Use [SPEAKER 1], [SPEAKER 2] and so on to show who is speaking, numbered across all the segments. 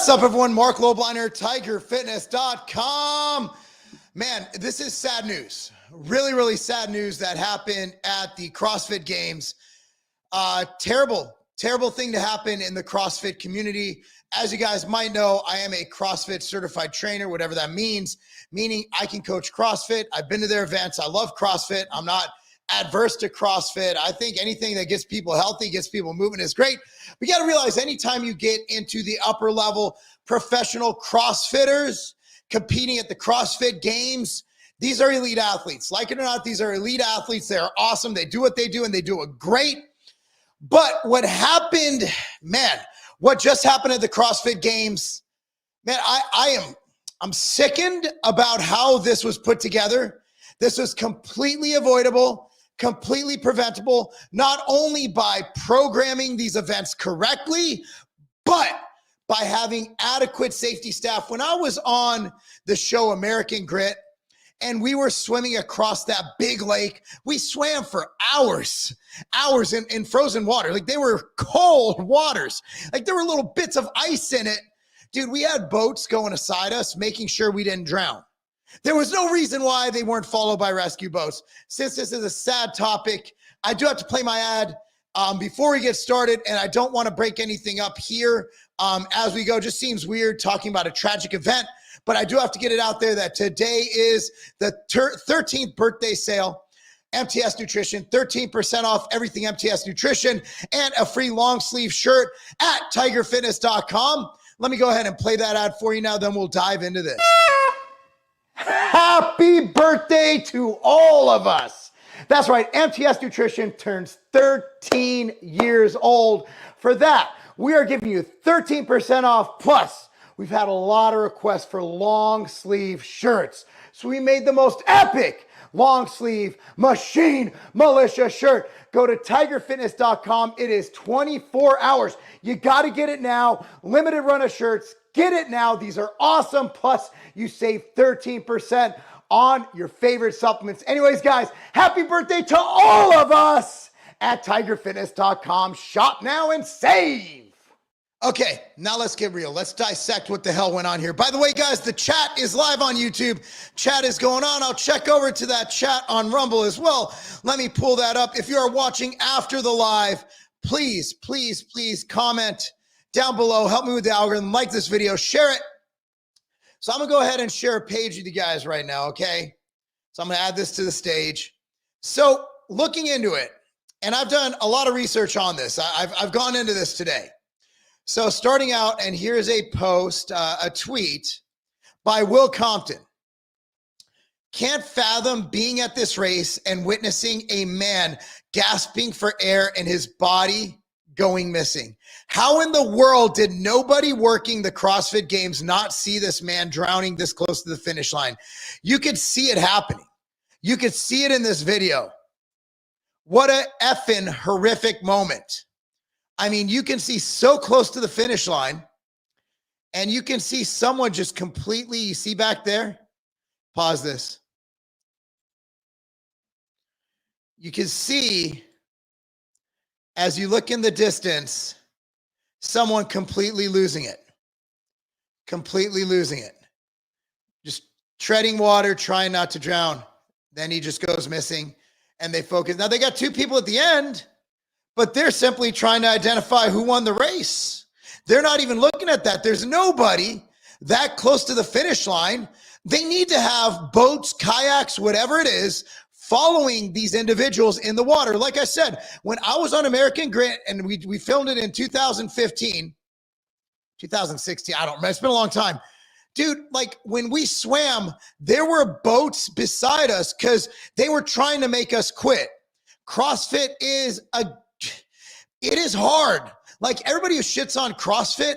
[SPEAKER 1] What's up, everyone? Mark Lobliner, TigerFitness.com. Man, this is sad news. Really, really sad news that happened at the Crossfit Games. Terrible thing to happen in the CrossFit community. As you guys might know, I am a CrossFit certified trainer, whatever that means, meaning I can coach CrossFit. I've been to their events. I love CrossFit. I'm not adverse to CrossFit. I think anything that gets people healthy, gets people moving is great. But you got to realize anytime you get into the upper level professional CrossFitters competing at the CrossFit Games, these are elite athletes. Like it or not, these are elite athletes. They are awesome. They do what they do and they do it great. But what happened, man, what just happened at the CrossFit Games, man, I'm sickened about how this was put together. This was completely avoidable, completely preventable, not only by programming these events correctly, but by having adequate safety staff. When I was on the show American Grit and we were swimming across that big lake, we swam for hours in frozen water. Like, they were cold waters. Like, there were little bits of ice in it. Dude, we had boats going aside us, making sure we didn't drown. There was no reason why they weren't followed by rescue boats. Since this is a sad topic, I do have to play my ad before we get started, and I don't want to break anything up here as we go. Just seems weird talking about a tragic event, but I do have to get it out there that today is the 13th birthday sale. MTS Nutrition, 13% off everything MTS Nutrition, and a free long sleeve shirt at TigerFitness.com. Let me go ahead and play that ad for you now, then we'll dive into this. Happy birthday to all of us. That's right, MTS Nutrition turns 13 years old. For that, we are giving you 13% off. Plus, we've had a lot of requests for long sleeve shirts. So we made the most epic long sleeve machine militia shirt. Go to TigerFitness.com. It is 24 hours. You got to get it now. Limited run of shirts. Get it now. These are awesome. Plus, you save 13% on your favorite supplements. Anyways, guys, happy birthday to all of us at TigerFitness.com. Shop now and save. Okay, now let's get real. Let's dissect what the hell went on here. By the way, guys, the chat is live on YouTube. Chat is going on. I'll check over to that chat on Rumble as well. Let me pull that up. If you are watching after the live, please comment down below. Help me with the algorithm. Like this video, share it. So I'm going to go ahead and share a page with you guys right now, okay? So I'm going to add this to the stage. So looking into it, and I've done a lot of research on this. I've gone into this today. So starting out, and here's a post, a tweet by Will Compton. Can't fathom being at this race and witnessing a man gasping for air and his body going missing. How in the world did nobody working the CrossFit Games not see this man drowning this close to the finish line? You could see it happening. You could see it in this video. What a effing horrific moment. I mean, you can see so close to the finish line, and you can see someone just completely, you see back there? Pause this. You can see, as you look in the distance, someone completely losing it. Completely losing it. Just treading water, trying not to drown. Then he just goes missing, and they focus. Now, they got two people at the end, but they're simply trying to identify who won the race. They're not even looking at that. There's nobody that close to the finish line. They need to have boats, kayaks, whatever it is, following these individuals in the water. Like I said, when I was on American Grit, and we filmed it in 2015, 2016, I don't remember. It's been a long time. Dude, like when we swam, there were boats beside us because they were trying to make us quit. CrossFit it is hard. Like, everybody who shits on CrossFit,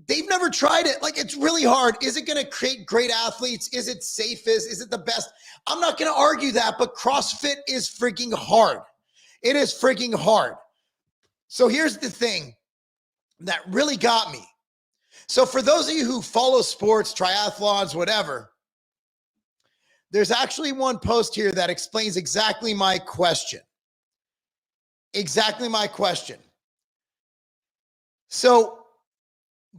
[SPEAKER 1] they've never tried it. Like, it's really hard. Is it going to create great athletes? Is it safest? Is it the best? I'm not going to argue that, but CrossFit is freaking hard. It is freaking hard. So here's the thing that really got me. So for those of you who follow sports, triathlons, whatever, there's actually one post here that explains exactly my question. Exactly my question. So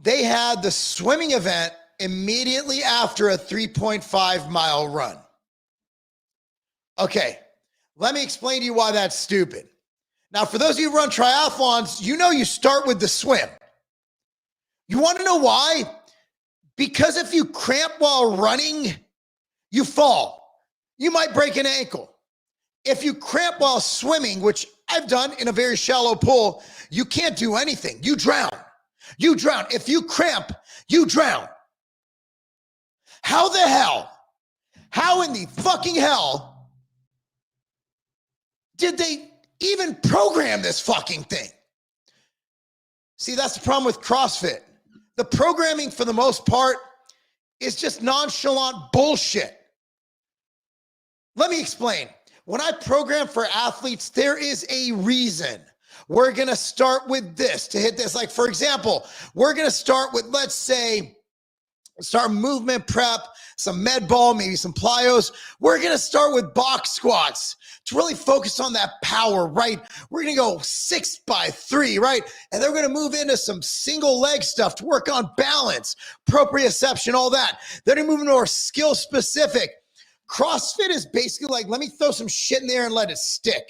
[SPEAKER 1] they had the swimming event immediately after a 3.5 mile run. Okay, let me explain to you why that's stupid. Now, for those of you who run triathlons, you know you start with the swim. You want to know why? Because if you cramp while running, you fall. You might break an ankle. If you cramp while swimming, which I've done in a very shallow pool, you can't do anything. You drown. You drown. If you cramp, you drown. How in the fucking hell did they even program this fucking thing? See, that's the problem with CrossFit. The programming, for the most part, is just nonchalant bullshit. Let me explain. When I program for athletes, there is a reason. We're going to start with this to hit this. Like, for example, we're going to start with, let's say, start movement prep, some med ball, maybe some plyos. We're going to start with box squats to really focus on that power, right? We're going to go 6x3, right? And then we're going to move into some single leg stuff to work on balance, proprioception, all that. Then we're moving to our skill specific. CrossFit is basically like, let me throw some shit in there and let it stick.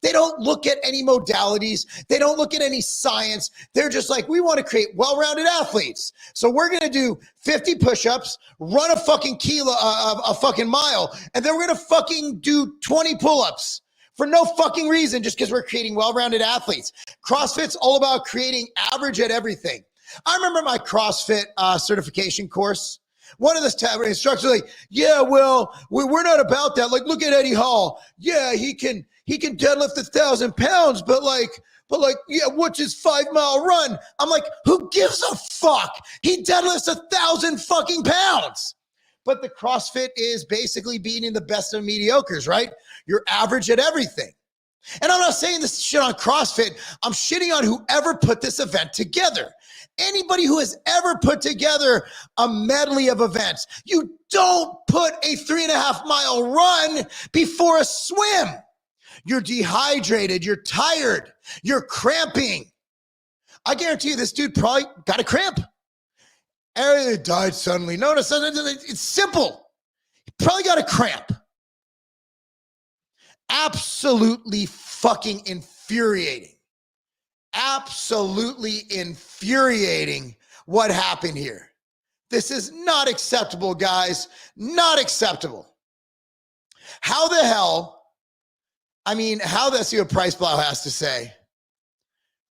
[SPEAKER 1] They don't look at any modalities. They don't look at any science. They're just like, we want to create well-rounded athletes. So we're going to do 50 push-ups, run a fucking a fucking mile, and then we're going to fucking do 20 pull-ups for no fucking reason, just because we're creating well-rounded athletes. CrossFit's all about creating average at everything. I remember my CrossFit certification course. One of the instructors was like, yeah, well, we're not about that. Like, look at Eddie Hall. Yeah, he can deadlift 1,000 pounds, but yeah, what's his 5-mile run? I'm like, who gives a fuck? He deadlifts 1,000 fucking pounds. But the CrossFit is basically beating the best of mediocres, right? You're average at everything. And I'm not saying this shit on CrossFit. I'm shitting on whoever put this event together. Anybody who has ever put together a medley of events, you don't put a 3.5-mile run before a swim. You're dehydrated, you're tired, you're cramping. I guarantee you this dude probably got a cramp. Everything died suddenly. No, it's simple. He probably got a cramp. Absolutely fucking infuriating. Absolutely infuriating what happened here. This is not acceptable, guys. Not acceptable. How the hell, let's see what Price Blau has to say.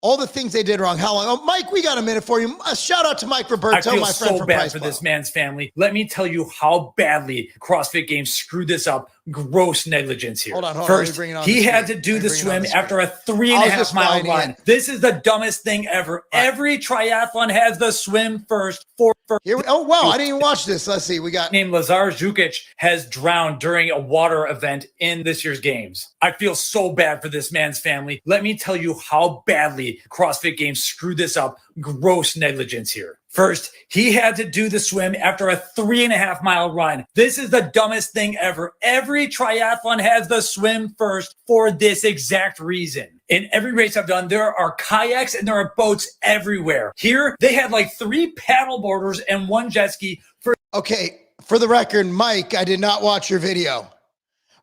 [SPEAKER 1] All the things they did wrong. How long? Oh, Mike, we got a minute for you. A shout out to Mike Roberto, my friend from Price Blau. I feel so bad for this man's family. Let me tell you how badly CrossFit Games screwed this up. Gross negligence here. Hold on. First, he had to do the swim after a 3.5-mile run. This is the dumbest thing ever. Every triathlon has the swim first. Oh, wow. I didn't even watch this. Let's see. We got named Lazar Dukic has drowned during a water event in this year's games. I feel so bad for this man's family. Let me tell you how badly CrossFit Games screwed this up. Gross negligence here. First, he had to do the swim after a 3.5-mile run. This is the dumbest thing ever. Every triathlon has the swim first for this exact reason. In every race I've done, there are kayaks and there are boats everywhere. Here, they had like 3 paddle boarders and 1 jet ski. Okay, for the record, Mike, I did not watch your video,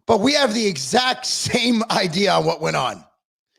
[SPEAKER 1] but we have the exact same idea on what went on.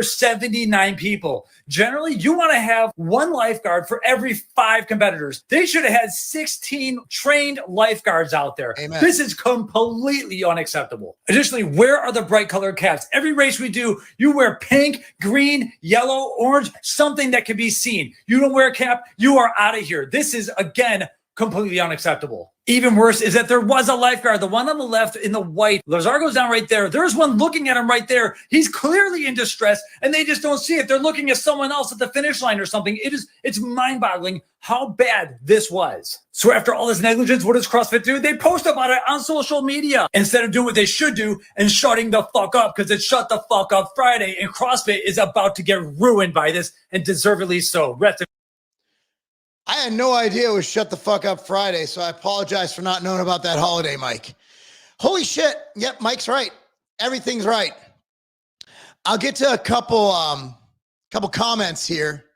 [SPEAKER 1] 79 people. Generally, you want to have 1 lifeguard for every 5 competitors. They should have had 16 trained lifeguards out there. Amen. This is completely unacceptable. Additionally, where are the bright colored caps? Every race we do, you wear pink, green, yellow, orange, something that can be seen. You don't wear a cap, you are out of here. This is, again, completely unacceptable. Even worse is that there was a lifeguard, the one on the left in the white. Lazar goes down right there. There's one looking at him right there. He's clearly in distress, and they just don't see it. They're looking at someone else at the finish line or something. It's mind-boggling how bad this was. So after all this negligence, what does CrossFit do? They post about it on social media instead of doing what they should do and shutting the fuck up, because it's Shut the Fuck Up Friday, and CrossFit is about to get ruined by this, and deservedly so. I had no idea it was Shut the Fuck Up Friday, so I apologize for not knowing about that holiday, Mike. Holy shit. Yep, Mike's right. Everything's right. I'll get to a couple comments here.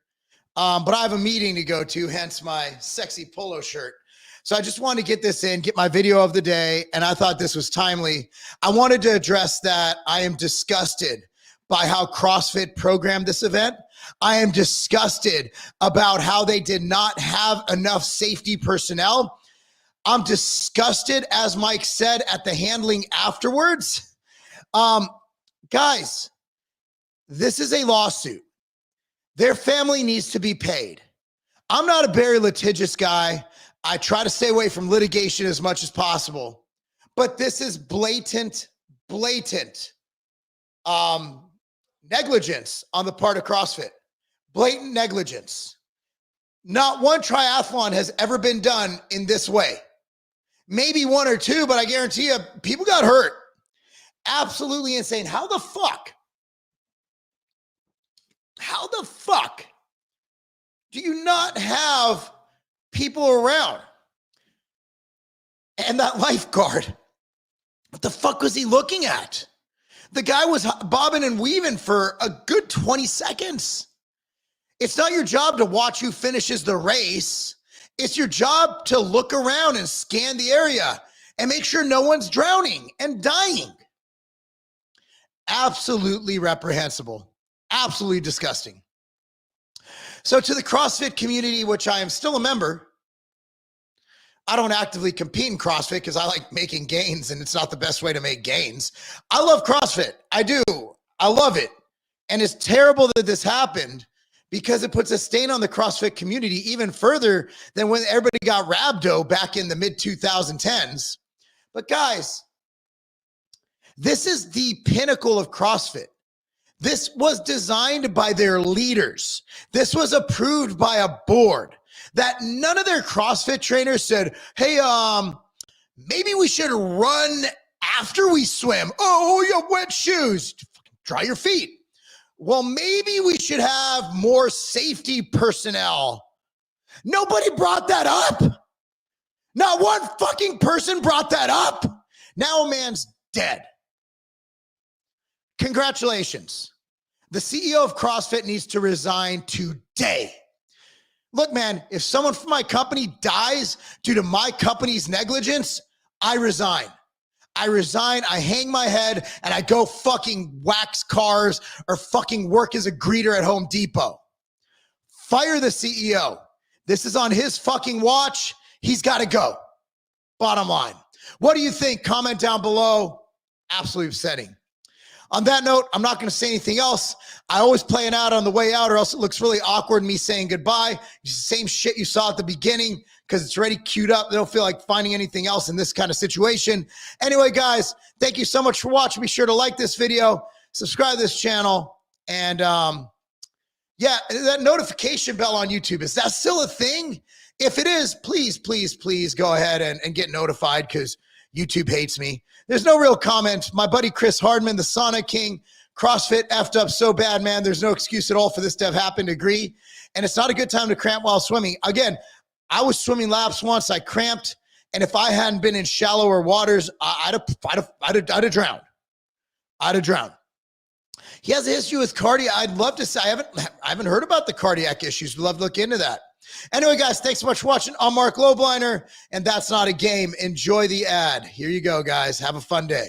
[SPEAKER 1] but I have a meeting to go to, hence my sexy polo shirt. So I just wanted to get this in, get my video of the day, and I thought this was timely. I wanted to address that I am disgusted by how CrossFit programmed this event. I am disgusted about how they did not have enough safety personnel. I'm disgusted, as Mike said, at the handling afterwards. Guys, this is a lawsuit. Their family needs to be paid. I'm not a very litigious guy. I try to stay away from litigation as much as possible, but this is blatant negligence on the part of CrossFit. Blatant negligence. Not one triathlon has ever been done in this way. Maybe one or two, but I guarantee you, people got hurt. Absolutely insane. How the fuck do you not have people around? And that lifeguard, what the fuck was he looking at? The guy was bobbing and weaving for a good 20 seconds. It's not your job to watch who finishes the race. It's your job to look around and scan the area and make sure no one's drowning and dying. Absolutely reprehensible. Absolutely disgusting. So to the CrossFit community, which I am still a member, I don't actively compete in CrossFit because I like making gains and it's not the best way to make gains. I love CrossFit. I do. I love it. And it's terrible that this happened because it puts a stain on the CrossFit community even further than when everybody got rhabdo back in the mid-2010s. But guys, this is the pinnacle of CrossFit. This was designed by their leaders. This was approved by a board that none of their CrossFit trainers said, hey, maybe we should run after we swim. Oh, you have wet shoes. Dry your feet. Well, maybe we should have more safety personnel. Nobody brought that up. Not one fucking person brought that up. Now a man's dead. Congratulations. The CEO of CrossFit needs to resign today. Look, man, if someone from my company dies due to my company's negligence, I resign. I hang my head, and I go fucking wax cars or fucking work as a greeter at Home Depot. Fire the CEO. This is on his fucking watch. He's got to go. Bottom line. What do you think? Comment down below. Absolutely upsetting. On that note, I'm not going to say anything else. I always play it out on the way out or else it looks really awkward me saying goodbye. It's the same shit you saw at the beginning because it's already queued up. They don't feel like finding anything else in this kind of situation. Anyway, guys, thank you so much for watching. Be sure to like this video, subscribe to this channel, and yeah, that notification bell on YouTube, is that still a thing? If it is, please, please, please go ahead and get notified because YouTube hates me. There's no real comment. My buddy Chris Hardman, the Sauna King, CrossFit effed up so bad, man. There's no excuse at all for this to have happened. Agree. And it's not a good time to cramp while swimming. Again, I was swimming laps once. I cramped. And if I hadn't been in shallower waters, I'd have drowned. I'd have drowned. He has a history with cardiac. I'd love to say, I haven't heard about the cardiac issues. We'd love to look into that. Anyway, guys, thanks so much for watching. I'm Mark Lobliner, and that's not a game. Enjoy the ad. Here you go, guys. Have a fun day.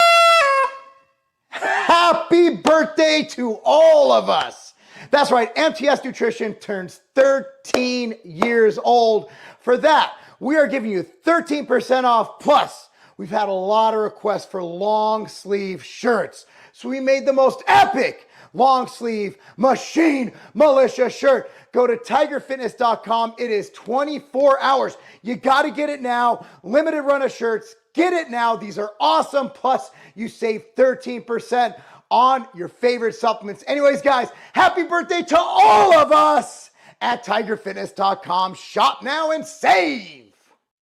[SPEAKER 1] Happy birthday to all of us. That's right. MTS Nutrition turns 13 years old. For that, we are giving you 13% off. Plus, we've had a lot of requests for long sleeve shirts. So we made the most epic long sleeve machine militia shirt. Go to tigerfitness.com. It is 24 hours. You got to get it now. Limited run of shirts. Get it now. These are awesome. Plus, you save 13% on your favorite supplements. Anyways, guys, happy birthday to all of us at tigerfitness.com. Shop now and save.